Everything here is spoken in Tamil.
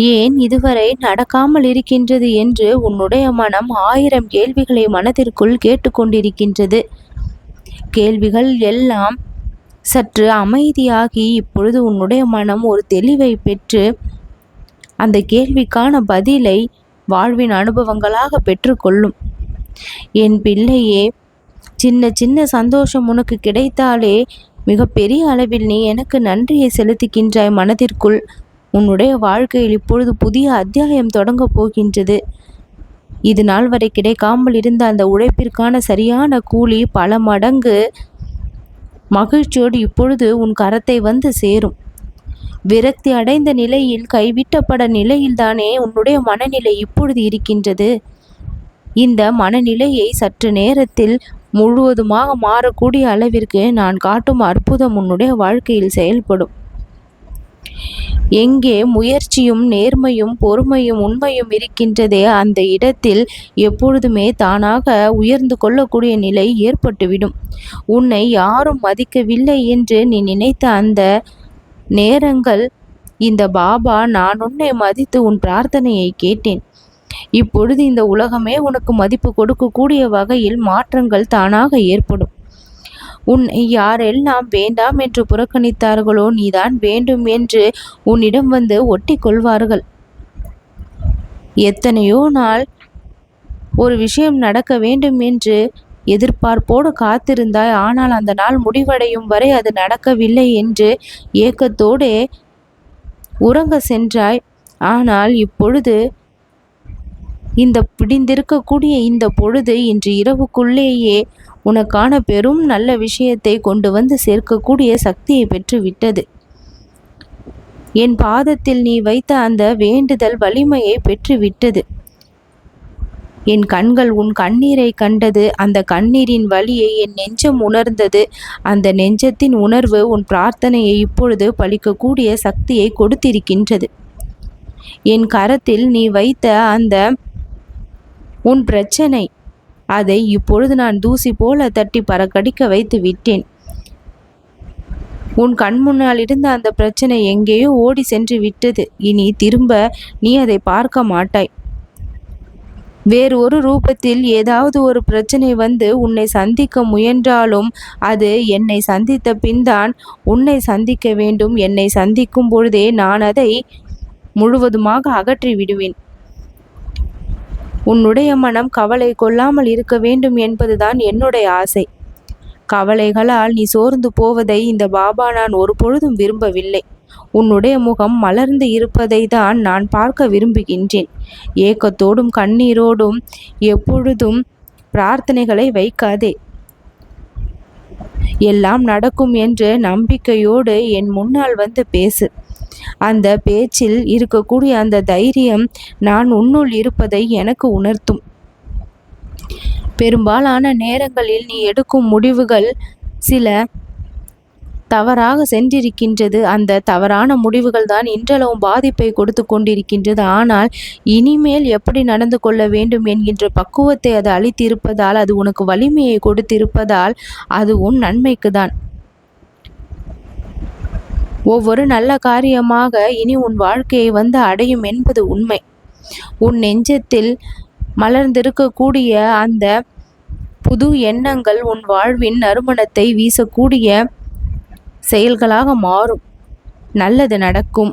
ஏன் இதுவரை நடக்காமல் இருக்கின்றது என்று உன்னுடைய மனம் 1000 கேள்விகளை மனதிற்குள் கேட்டுக்கொண்டிருக்கின்றது. கேள்விகள் எல்லாம் சற்று அமைதியாகி இப்பொழுது உன்னுடைய மனம் ஒரு தெளிவை பெற்று அந்த கேள்விக்கான பதிலை வாழ்வின் அனுபவங்களாக பெற்றுக்கொள்ளும். என் பிள்ளையே, சின்ன சின்ன சந்தோஷம் உனக்கு கிடைத்தாலே மிக பெரிய அளவில் நீ எனக்கு நன்றியை செலுத்துகின்றாய் மனதிற்குள். உன்னுடைய வாழ்க்கையில் இப்பொழுது புதிய அத்தியாயம் தொடங்கப் போகின்றது. இது நாள் வரை கிடைக்காமல் இருந்த அந்த உழைப்பிற்கான சரியான கூலி பல மடங்கு மகிழ்ச்சியோடு இப்பொழுது உன் கரத்தை வந்து சேரும். விரக்தி அடைந்த நிலையில், கைவிட்டப்பட நிலையில்தானே உன்னுடைய மனநிலை இப்பொழுது இருக்கின்றது. இந்த மனநிலையை சற்று நேரத்தில் முழுவதுமாக மாறக்கூடிய அளவிற்கு நான் காட்டும் அற்புதம் உன்னுடைய வாழ்க்கையில் செயல்படும். எங்கே முயற்சியும் நேர்மையும் பொறுமையும் உண்மையும் இருக்கின்றதே அந்த இடத்தில் எப்பொழுதுமே தானாக உயர்ந்து கொள்ளக்கூடிய நிலை ஏற்பட்டுவிடும். உன்னை யாரும் மதிக்கவில்லை என்று நீ நினைத்த அந்த நேரங்கள், இந்த பாபா நான் உன்னை மதித்து உன் பிரார்த்தனையை கேட்டேன். இப்பொழுது இந்த உலகமே உனக்கு மதிப்பு கொடுக்கக்கூடிய வகையில் மாற்றங்கள் தானாக ஏற்படும். உன்னை யாரெல்லாம் வேண்டாம் என்று புறக்கணித்தார்களோ நீதான் வேண்டும் என்று உன்னிடம் வந்து ஒட்டி கொள்வார்கள். எத்தனையோ நாள் ஒரு விஷயம் நடக்க வேண்டும் என்று எதிர்பார்ப்போடு காத்திருந்தாய். ஆனால் அந்த நாள் முடிவடையும் வரை அது நடக்கவில்லை என்று ஏக்கத்தோடு உறங்க சென்றாய். ஆனால் இப்பொழுது இந்த பிடிந்திருக்கக்கூடிய இந்த பொழுது இன்று இரவுக்குள்ளேயே உனக்கான பெரும் நல்ல விஷயத்தை கொண்டு வந்து சேர்க்கக்கூடிய சக்தியை பெற்று விட்டது. என் பாதத்தில் நீ வைத்த அந்த வேண்டுதல் வலிமையை பெற்று விட்டது. என் கண்கள் உன் கண்ணீரை கண்டது. அந்த கண்ணீரின் வலியை என் நெஞ்சம் உணர்ந்தது. அந்த நெஞ்சத்தின் உணர்வு உன் பிரார்த்தனையை இப்பொழுது பலிக்கக்கூடிய சக்தியை கொடுத்திருக்கின்றது. என் கரத்தில் நீ வைத்த அந்த உன் பிரச்சனை, அதை இப்பொழுது நான் தூசி போல தட்டி பறக்கடிக்க வைத்து விட்டேன். உன் கண் முன்னால் இருந்த அந்த பிரச்சனை எங்கேயோ ஓடி சென்று விட்டது. இனி திரும்ப நீ அதை பார்க்க மாட்டாய். வேறு ஒரு ரூபத்தில் ஏதாவது ஒரு பிரச்சனை வந்து உன்னை சந்திக்க முயன்றாலும் அது என்னை சந்தித்த பின்தான் உன்னை சந்திக்க வேண்டும். என்னை சந்திக்கும் பொழுதே நான் அதை முழுவதுமாக அகற்றி விடுவேன். உன்னுடைய மனம் கவலை கொள்ளாமல் இருக்க வேண்டும் என்பதுதான் என்னுடைய ஆசை. கவலைகளால் நீ சோர்ந்து போவதை இந்த பாபா நான் ஒருபொழுதும் விரும்பவில்லை. உன்னுடைய முகம் மலர்ந்து இருப்பதை தான் நான் பார்க்க விரும்புகின்றேன். ஏக்கத்தோடும் கண்ணீரோடும் எப்பொழுதும் பிரார்த்தனைகளை வைக்காதே. எல்லாம் நடக்கும் என்று நம்பிக்கையோடு என் முன்னால் வந்து பேசு. அந்த பேச்சில் இருக்கக்கூடிய அந்த தைரியம் நான் உன்னுள் இருப்பதை எனக்கு உணர்த்தும். பெரும்பாலான நேரங்களில் நீ எடுக்கும் முடிவுகள் சில தவறாக சென்றிருக்கின்றது. அந்த தவறான முடிவுகள் தான் இன்றளவும் பாதிப்பை கொடுத்து கொண்டிருக்கின்றது. ஆனால் இனிமேல் எப்படி நடந்து கொள்ள வேண்டும் என்கின்ற பக்குவத்தை அது அளித்திருப்பதால், அது உனக்கு வலிமையை கொடுத்திருப்பதால் அது உன் நன்மைக்கு தான். ஒவ்வொரு நல்ல காரியமாக இனி உன் வாழ்க்கையை வந்து அடையும் என்பது உண்மை. உன் நெஞ்சத்தில் மலர்ந்திருக்கக்கூடிய அந்த புது எண்ணங்கள் உன் வாழ்வின் நறுமணத்தை வீசக்கூடிய செயல்களாக மாறும். நல்லது நடக்கும்.